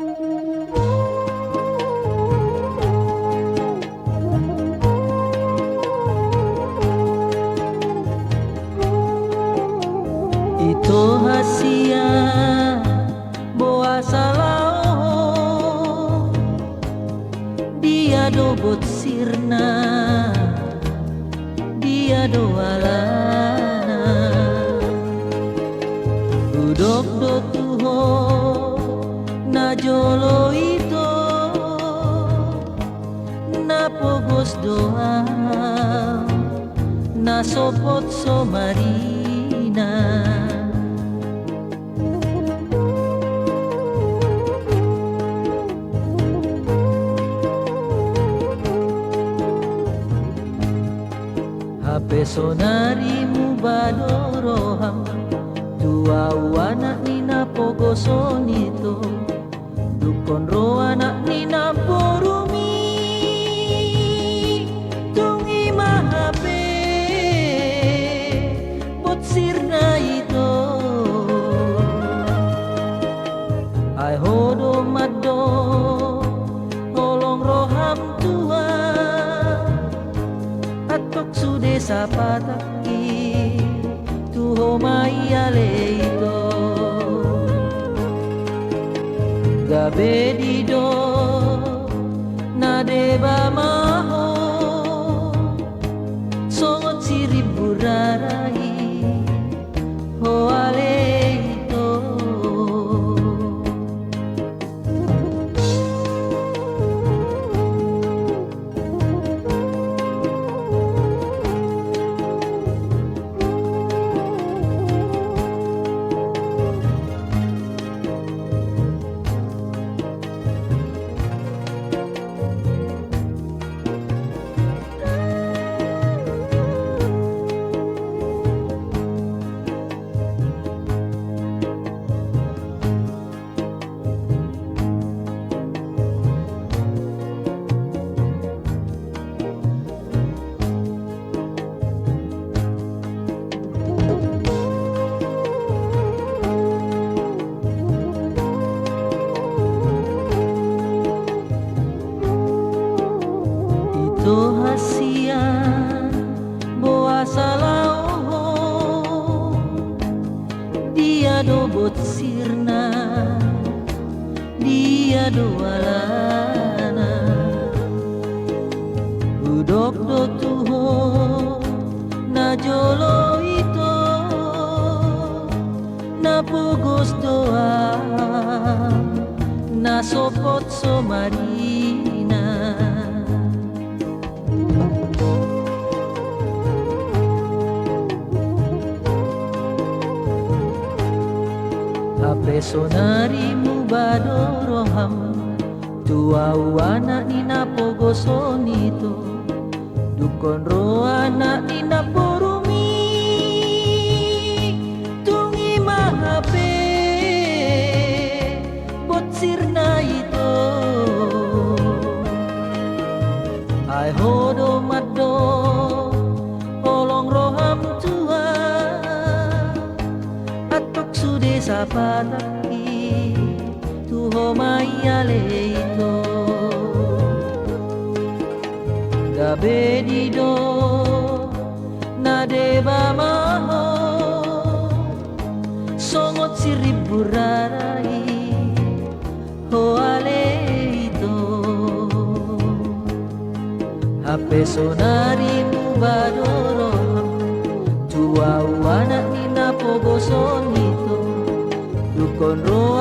Ito hasia boa salao dia dobot sirna dia do alana udok do tuho na jolo ito na pogos doa na sopot so marina Pesonari mu badoroham dua anak ni napogoson itu dukon ro anak ni naporumi tungi mahape bot sirna itu ai hodo maddo tolong roham tua atok sude sapataki tuho maya leito gabe dido nadeba maho songot sirip burarai ho aleito Ito hasia boa salao dia dobot sirna dia do alana udok do tuho na jolo ito na pugos doa na sopot so marina Pesonari mu badoroham tua anak ni napogoson itu dukon ro anak ni naporumi tungi mahape bot sirna itu ai hodo maddo tolong roham tua atok sude sapataki tuho maya leito gabe dido nadeba maho songot sirip burarai ho aleito pesonari mu badoroham tua anak ni napogoson itu dukon ro